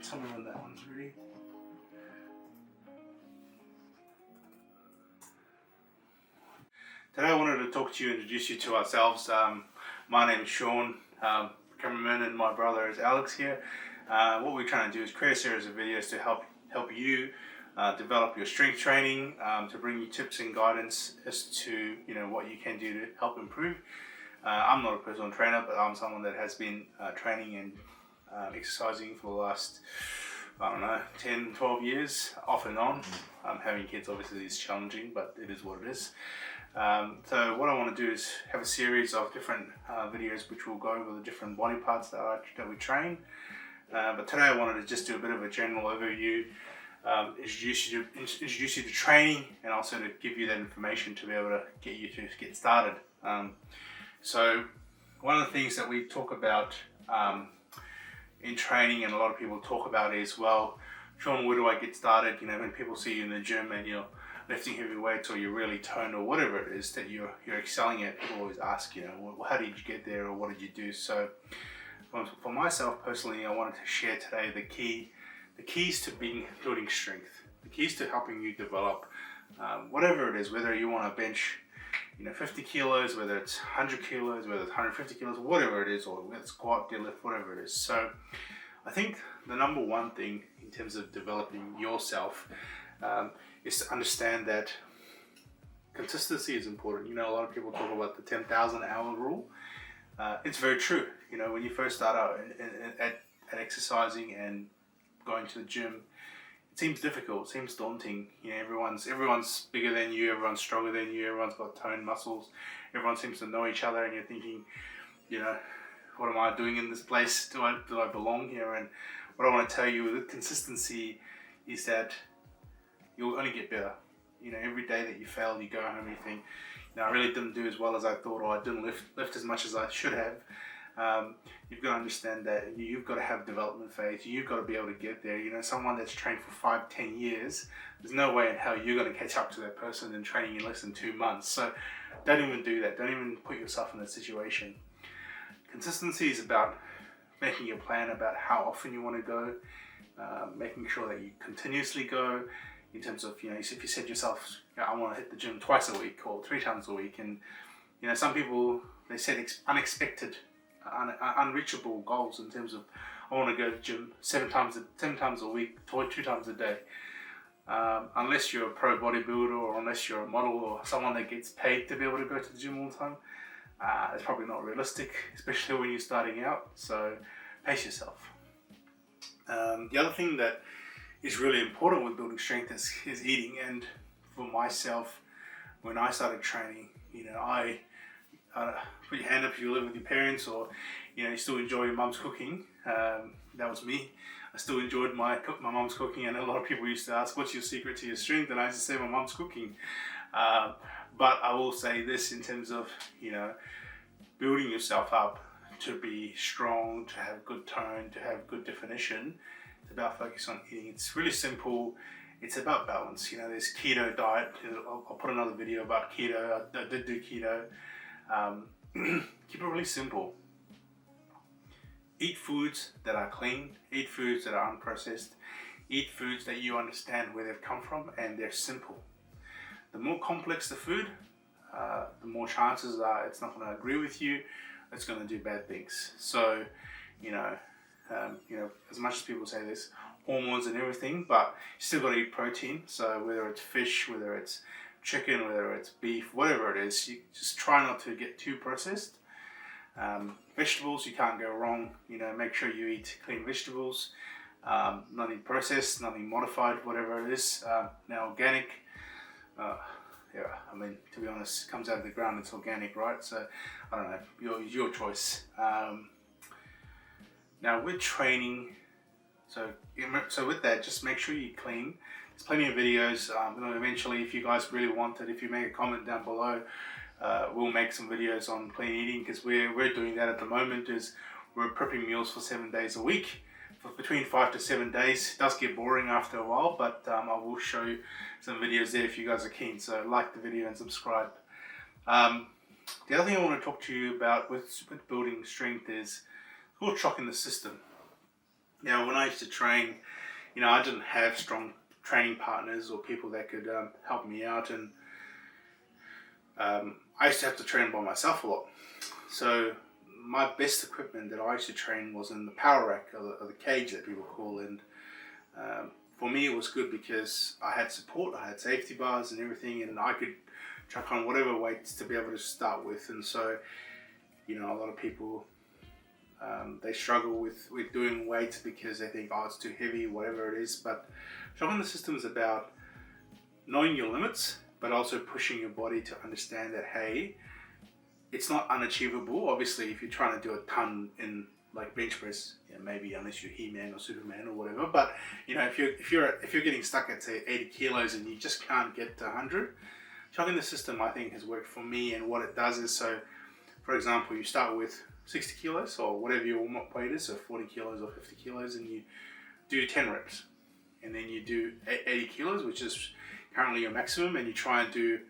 Tell me when that one's ready. Today I wanted to talk to you, introduce you to ourselves. My name is Sean, cameraman, and my brother is Alex here. What we're trying to do is create a series of videos to help you develop your strength training, to bring you tips and guidance as to what you can do to help improve. I'm not a personal trainer, but I'm someone that has been training and exercising for the last, 10, 12 years, off and on. Having kids obviously is challenging, but it is what it is. So what I want to do is have a series of different videos which will go over the different body parts that we train. But today I wanted to just do a bit of a general overview, introduce you to training, and also to give you that information to be able to get you to get started. So one of the things that we talk about in training, and a lot of people talk about, is, well, Sean, where do I get started? When people see you in the gym and you're lifting heavy weights, or you're really toned, or whatever it is that you're excelling at, people always ask, well, how did you get there, or what did you do? So for myself personally, I wanted to share today the keys to building strength, the keys to helping you develop whatever it is, whether you want to bench 50 kilos, whether it's 100 kilos, whether it's 150 kilos, whatever it is, or whether it's squat, deadlift, whatever it is. So I think the number one thing in terms of developing yourself is to understand that consistency is important. A lot of people talk about the 10,000 hour rule. It's very true. When you first start out at exercising and going to the gym, it seems difficult, it seems daunting. Everyone's bigger than you, everyone's stronger than you, everyone's got toned muscles, everyone seems to know each other, and you're thinking, what am I doing in this place? Do I belong here? And what I want to tell you with consistency is that you'll only get better. Every day that you fail, you go home and you think, I really didn't do as well as I thought, or I didn't lift as much as I should have. You've got to understand that you've got to have development phase. You've got to be able to get there. Someone that's trained for 5-10 years, there's no way in hell you're going to catch up to that person in training in less than 2 months. So don't even do that. Don't even put yourself in that situation. Consistency is about making a plan about how often you want to go, making sure that you continuously go, in terms of, if you said to yourself, I want to hit the gym twice a week or 3 times a week, and some people, they set unexpected, unreachable goals in terms of, I want to go to the gym 7 times a week, 2 times a day. Unless you're a pro bodybuilder, or unless you're a model, or someone that gets paid to be able to go to the gym all the time, it's probably not realistic, especially when you're starting out. So pace yourself. The other thing that is really important with building strength is eating. And for myself, when I started training, I put your hand up if you live with your parents, or you still enjoy your mum's cooking. That was me. I still enjoyed my mum's cooking, and a lot of people used to ask, what's your secret to your strength? And I used to say, my mum's cooking. But I will say this, in terms of building yourself up to be strong, to have good tone, to have good definition, it's about focus on eating. It's really simple. It's about balance. There's keto diet. I'll put another video about keto. I did do keto. Keep it really simple. Eat foods that are clean. Eat foods that are unprocessed. Eat foods that you understand where they've come from, and they're simple. The more complex the food, the more chances are it's not going to agree with you. It's going to do bad things. So, as much as people say there's hormones and everything, but you still got to eat protein. So whether it's fish, whether it's chicken, whether it's beef, whatever it is, you just try not to get too processed. Vegetables, you can't go wrong. Make sure you eat clean vegetables, nothing processed, nothing modified, whatever it is. Now organic, to be honest, it comes out of the ground, it's organic, right? So I don't know, your choice. Now with training, so with that, just make sure you clean. There's plenty of videos. Eventually, if you guys really want it, if you make a comment down below, we'll make some videos on clean eating, because we're doing that at the moment. Is we're prepping meals for 7 days a week, for between 5 to 7 days. It does get boring after a while, but I will show you some videos there if you guys are keen. So like the video and subscribe. The other thing I want to talk to you about with building strength is called shocking the system. Now, when I used to train, I didn't have strong training partners or people that could help me out, and I used to have to train by myself a lot. So my best equipment that I used to train was in the power rack, or the cage that people call, and for me it was good because I had support, I had safety bars and everything, and I could chuck on whatever weights to be able to start with. And so, a lot of people, they struggle with doing weights because they think, oh, it's too heavy, whatever it is. But shocking the system is about knowing your limits, but also pushing your body to understand that, hey, it's not unachievable. Obviously, if you're trying to do a ton in like bench press, maybe unless you're He-Man or Superman or whatever. But if you're getting stuck at say 80 kilos and you just can't get to 100, shocking the system I think has worked for me. And what it does is, so for example, you start with 60 kilos or whatever your warm-up weight is, so 40 kilos or 50 kilos, and you do 10 reps, and then you do 80 kilos, which is currently your maximum, and you try and do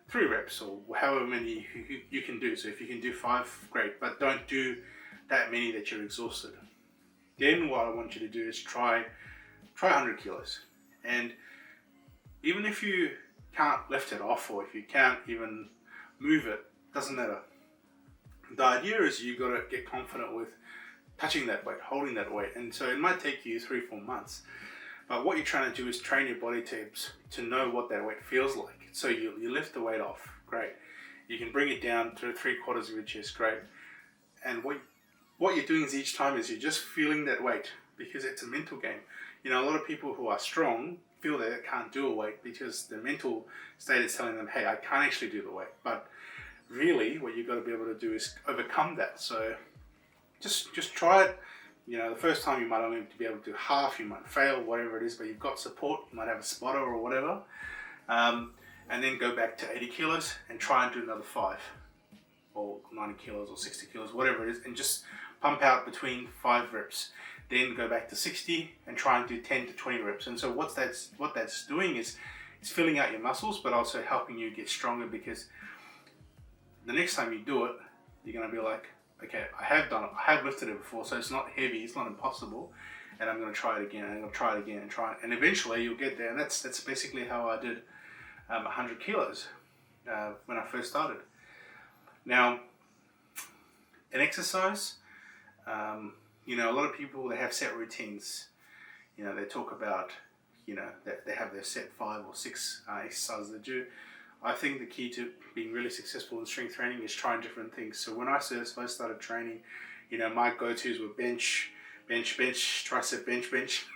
3 reps or however many you can do. So if you can do 5, great, but don't do that many that you're exhausted. Then what I want you to do is try 100 kilos, and even if you can't lift it off, or if you can't even move it, doesn't matter. The idea is you got to get confident with touching that weight, holding that weight, and so it might take you 3-4 months. But what you're trying to do is train your body to know what that weight feels like. So you lift the weight off, great. You can bring it down to 3/4 of your chest, great. And what you're doing is each time is you're just feeling that weight, because it's a mental game. A lot of people who are strong feel that they can't do a weight because their mental state is telling them, hey, I can't actually do the weight. But really, what you've got to be able to do is overcome that. So just try it. The first time you might only be able to do half, you might fail, whatever it is, but you've got support. You might have a spotter or whatever. And then go back to 80 kilos and try and do another 5 or 90 kilos or 60 kilos, whatever it is, and just pump out between 5 reps. Then go back to 60 and try and do 10 to 20 reps. And so what that's doing is it's filling out your muscles, but also helping you get stronger, because the next time you do it, you're going to be like, okay, I have done it, I have lifted it before, so it's not heavy, it's not impossible, and I'm going to try it again, and I'm going to try it again, and eventually you'll get there. And that's basically how I did 100 kilos when I first started. Now, in exercise, a lot of people, they have set routines. They talk about, that they have their set 5 or 6 exercises they do. I think the key to being really successful in strength training is trying different things. So when I first started training, my go-tos were bench, tricep bench.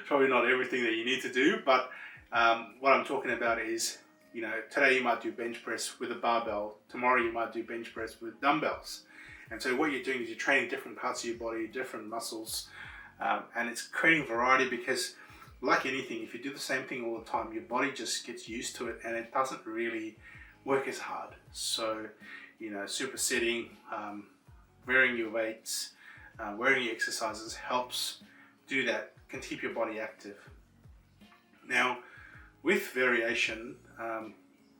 Probably not everything that you need to do, but what I'm talking about is, today you might do bench press with a barbell, tomorrow you might do bench press with dumbbells. And so what you're doing is you're training different parts of your body, different muscles, and it's creating variety, because like anything, if you do the same thing all the time, your body just gets used to it and it doesn't really work as hard. So, supersetting, varying your weights, wearing your exercises helps do that, can keep your body active. Now, with variation,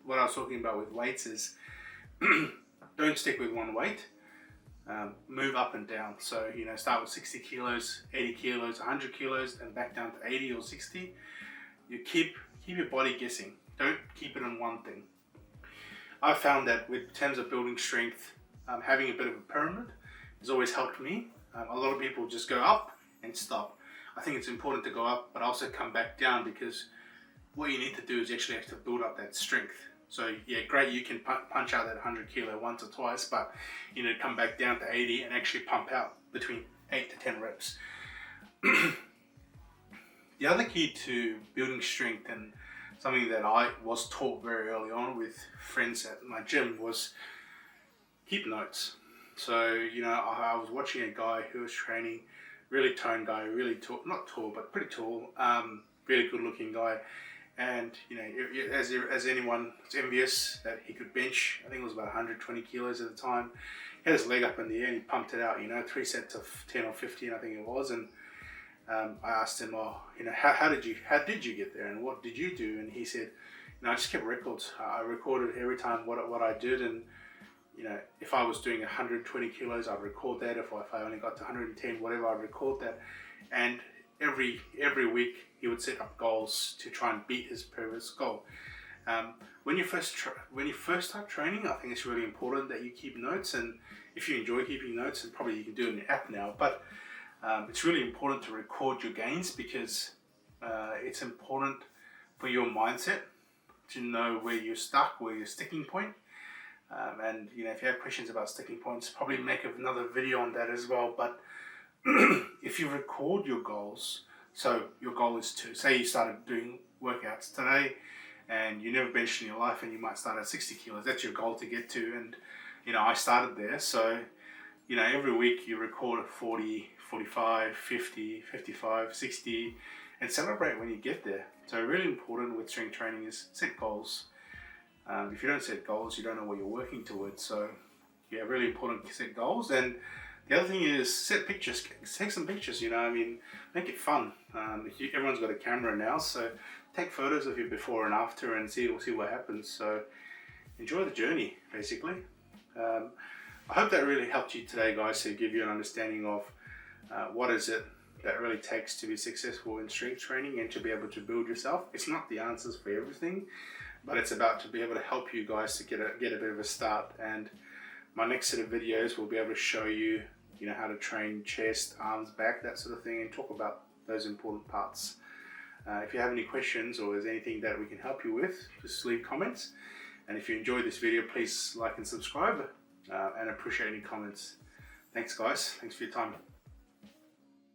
what I was talking about with weights is don't stick with one weight. Move up and down. So, start with 60 kilos, 80 kilos, 100 kilos, and back down to 80 or 60. You keep your body guessing. Don't keep it on one thing. I found that with terms of building strength, having a bit of a pyramid has always helped me. A lot of people just go up and stop. I think it's important to go up, but also come back down, because what you need to do is actually have to build up that strength. So yeah, great, you can punch out that 100 kilo once or twice, but you need to come back down to 80 and actually pump out between 8 to 10 reps. The other key to building strength, and something that I was taught very early on with friends at my gym, was keep notes. So, I was watching a guy who was training, really toned guy, really tall, not tall, but pretty tall, really good looking guy. And, as anyone, it's envious that he could bench. I think it was about 120 kilos at the time. He had his leg up in the air and he pumped it out, 3 sets of 10 or 15, I think it was. And I asked him, how did you get there, and what did you do? And he said, I just kept records. I recorded every time what I did, and if I was doing 120 kilos, I'd record that. If I only got to 110, whatever, I'd record that. And every week he would set up goals to try and beat his previous goal. When you first start training, I think it's really important that you keep notes. And if you enjoy keeping notes, and probably you can do it in your app now, but it's really important to record your gains, because it's important for your mindset to know where you're stuck, where your sticking point. And if you have questions about sticking points, probably make another video on that as well. But if you record your goals, so your goal is to, say you started doing workouts today and you never benched in your life, and you might start at 60 kilos, that's your goal to get to. And I started there, so every week you record 40, 45, 50, 55, 60, and celebrate when you get there. So really important with strength training is set goals. If you don't set goals, you don't know what you're working towards. So yeah, really important to set goals. And the other thing is set pictures. Take some pictures, make it fun. Everyone's got a camera now, so take photos of you before and after and see what happens. So enjoy the journey, basically. I hope that really helped you today, guys, to give you an understanding of what is it that really takes to be successful in strength training and to be able to build yourself. It's not the answers for everything, but it's about to be able to help you guys to get a bit of a start. And my next set of videos will be able to show you, how to train chest, arms, back, that sort of thing, and talk about those important parts. If you have any questions or there's anything that we can help you with, just leave comments. And if you enjoyed this video, please like and subscribe, and appreciate any comments. Thanks, guys. Thanks for your time.